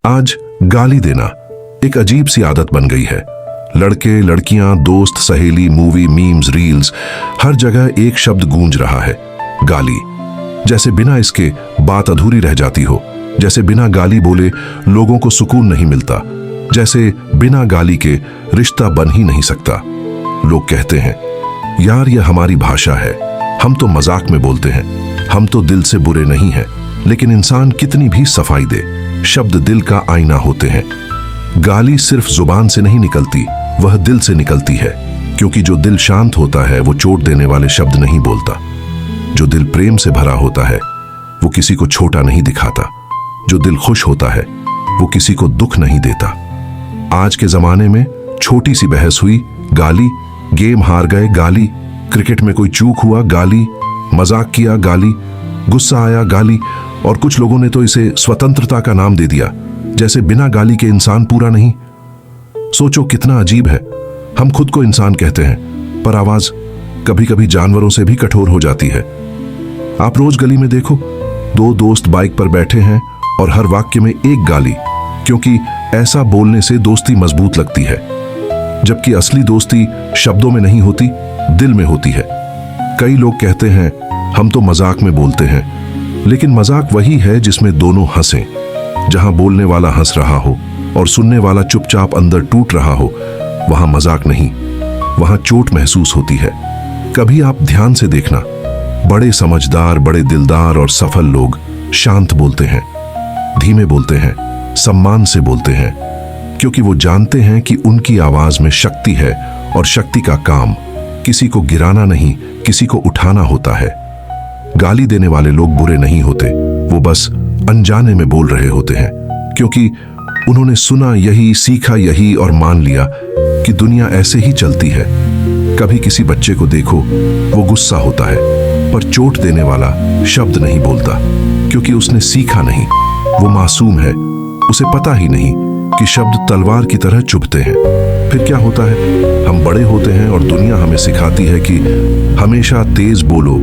आज गाली देना एक अजीब सी आदत बन गई है। लड़के, लड़कियां, दोस्त, सहेली, मूवी, मीम्स, रील्स, हर जगह एक शब्द गूंज रहा है, गाली। जैसे बिना इसके बात अधूरी रह जाती हो, जैसे बिना गाली बोले लोगों को सुकून नहीं मिलता, जैसे बिना गाली के रिश्ता बन ही नहीं सकता। लोग कहते हैं, यार यह हमारी भाषा है, हम तो मजाक में बोलते हैं, हम तो दिल से बुरे नहीं हैं। लेकिन इंसान कितनी भी सफाई दे, शब्द दिल का आईना होते हैं। गाली सिर्फ जुबान से नहीं निकलती, वह दिल से निकलती है, क्योंकि जो दिल शांत होता है वो चोट देने वाले शब्द नहीं बोलता। जो दिल प्रेम से भरा होता है वो किसी को छोटा नहीं दिखाता। जो दिल खुश होता है वो किसी को दुख नहीं देता। आज के जमाने में छोटी सी बहस हुई, गाली, गेम हार गए, गाली, क्रिकेट में कोई चूक हुआ, गाली, मजाक किया, गाली, गुस्सा आया, गाली, और कुछ लोगों ने तो इसे स्वतंत्रता का नाम दे दिया, जैसे बिना गाली के इंसान पूरा नहीं। सोचो कितना अजीब है। हम खुद को इंसान कहते हैं, पर आवाज कभी कभी जानवरों से भी कठोर हो जाती है। आप रोज गली में देखो, दो दोस्त बाइक पर बैठे हैं और हर वाक्य में एक गाली, क्योंकि ऐसा बोलने से दोस्ती मजबूत लगती है। जबकि असली दोस्ती शब्दों में नहीं होती, दिल में होती है। कई लोग कहते हैं, हम तो मजाक में बोलते हैं, लेकिन मजाक वही है जिसमें दोनों हंसें। जहां बोलने वाला हंस रहा हो और सुनने वाला चुपचाप अंदर टूट रहा हो, वहां मजाक नहीं, वहां चोट महसूस होती है। कभी आप ध्यान से देखना, बड़े समझदार, बड़े दिलदार और सफल लोग शांत बोलते हैं, धीमे बोलते हैं, सम्मान से बोलते हैं, क्योंकि वो जानते हैं कि उनकी आवाज में शक्ति है, और शक्ति का काम किसी को गिराना नहीं, किसी को उठाना होता है। गाली देने वाले लोग बुरे नहीं होते, वो बस अनजाने में बोल रहे होते हैं, क्योंकि उन्होंने सुना यही, सीखा यही और मान लिया कि दुनिया ऐसे ही चलती है। कभी किसी बच्चे को देखो, वो गुस्सा होता है, पर चोट देने वाला शब्द नहीं बोलता, क्योंकि उसने सीखा नहीं। वो मासूम है, उसे पता ही नहीं कि शब्द तलवार की तरह चुभते हैं। फिर क्या होता है, हम बड़े होते हैं और दुनिया हमें सिखाती है कि हमेशा तेज बोलो,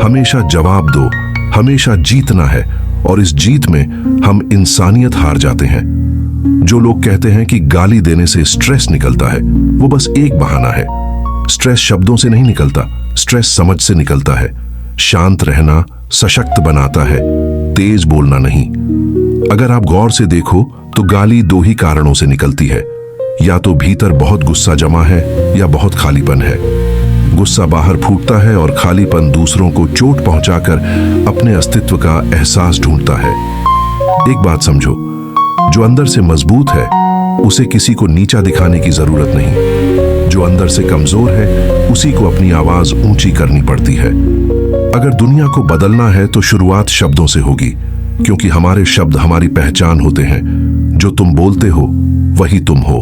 हमेशा जवाब दो, हमेशा जीतना है, और इस जीत में हम इंसानियत हार जाते हैं। जो लोग कहते हैं कि गाली देने से स्ट्रेस निकलता है, वो बस एक बहाना है। स्ट्रेस शब्दों से नहीं निकलता, स्ट्रेस समझ से निकलता है। शांत रहना सशक्त बनाता है, तेज बोलना नहीं। अगर आप गौर से देखो तो गाली दो ही कारणों से निकलती है, या तो भीतर बहुत गुस्सा जमा है, या बहुत खालीपन है। गुस्सा बाहर फूटता है और खालीपन दूसरों को चोट पहुंचाकर अपने अस्तित्व का एहसास ढूंढता है। एक बात समझो, जो अंदर से मजबूत है उसे किसी को नीचा दिखाने की जरूरत नहीं। जो अंदर से कमजोर है उसी को अपनी आवाज ऊंची करनी पड़ती है। अगर दुनिया को बदलना है तो शुरुआत शब्दों से होगी, क्योंकि हमारे शब्द हमारी पहचान होते हैं। जो तुम बोलते हो वही तुम हो।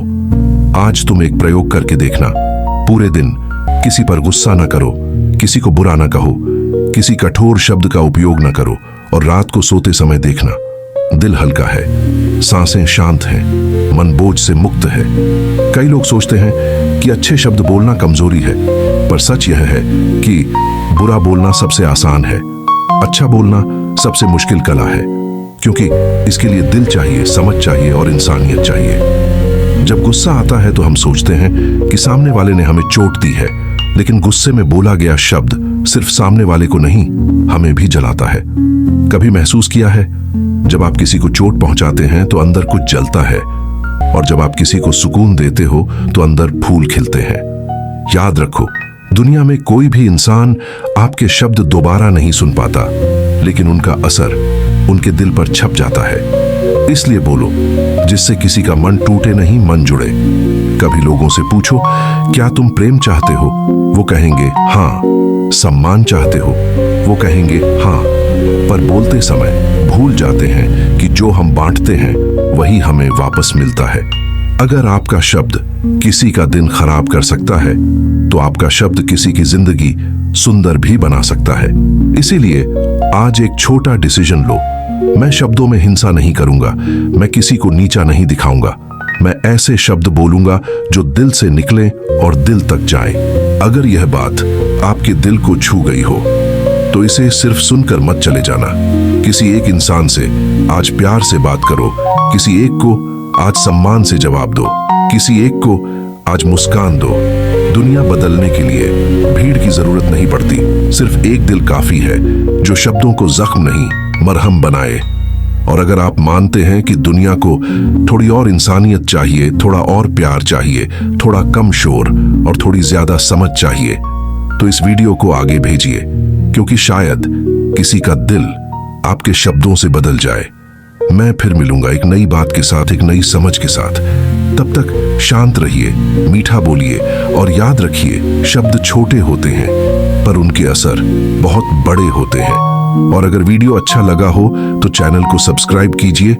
आज तुम एक प्रयोग करके देखना, पूरे दिन किसी पर गुस्सा न करो, किसी को बुरा न कहो, किसी कठोर शब्द का उपयोग न करो, और रात को सोते समय देखना, दिल हल्का है, सांसें शांत हैं, मन बोझ से मुक्त है। कई लोग सोचते हैं कि अच्छे शब्द बोलना कमजोरी है, पर सच यह है कि बुरा बोलना सबसे आसान है, अच्छा बोलना सबसे मुश्किल कला है, क्योंकि इसके लिए दिल चाहिए, समझ चाहिए और इंसानियत चाहिए। जब गुस्सा आता है तो हम सोचते हैं कि सामने वाले ने हमें चोट दी है, लेकिन गुस्से में बोला गया शब्द सिर्फ सामने वाले को नहीं, हमें भी जलाता है। कभी महसूस किया है, जब आप किसी को चोट पहुंचाते हैं तो अंदर कुछ जलता है, और जब आप किसी को सुकून देते हो तो अंदर फूल खिलते हैं। याद रखो, दुनिया में कोई भी इंसान आपके शब्द दोबारा नहीं सुन पाता, लेकिन उनका असर उनके दिल पर छप जाता है। इसलिए बोलो, जिससे किसी का मन टूटे नहीं, मन जुड़े। कभी लोगों से पूछो, क्या तुम प्रेम चाहते हो? वो कहेंगे हाँ। सम्मान चाहते हो? वो कहेंगे हाँ। पर बोलते समय भूल जाते हैं कि जो हम बांटते हैं वही हमें वापस मिलता है। अगर आपका शब्द किसी का दिन खराब कर सकता है, तो आपका शब्द किसी की जिंदगी सुंदर भी बना सकता है। इसीलिए आज एक छोटा डिसीजन लो, मैं शब्दों में हिंसा नहीं करूंगा, मैं किसी को नीचा नहीं दिखाऊंगा, मैं ऐसे शब्द बोलूंगा जो दिल से निकले और दिल तक जाए। अगर यह बात आपके दिल को छू गई हो तो तो इसे सिर्फ सुनकर मत चले जाना। किसी एक इंसान से आज प्यार से बात करो, किसी एक को आज सम्मान से जवाब दो, किसी एक को आज मुस्कान दो। दुनिया बदलने के लिए भीड़ की जरूरत नहीं पड़ती, सिर्फ एक दिल काफी है जो शब्दों को जख्म नहीं मरहम बनाए। और अगर आप मानते हैं कि दुनिया को थोड़ी और इंसानियत चाहिए, थोड़ा और प्यार चाहिए, थोड़ा कम शोर और थोड़ी ज्यादा समझ चाहिए, तो इस वीडियो को आगे भेजिए, क्योंकि शायद किसी का दिल आपके शब्दों से बदल जाए। मैं फिर मिलूंगा एक नई बात के साथ, एक नई समझ के साथ। तब तक शांत रहिए, मीठा बोलिए और याद रखिए, शब्द छोटे होते हैं पर उनके असर बहुत बड़े होते हैं। और अगर वीडियो अच्छा लगा हो तो चैनल को सब्सक्राइब कीजिए।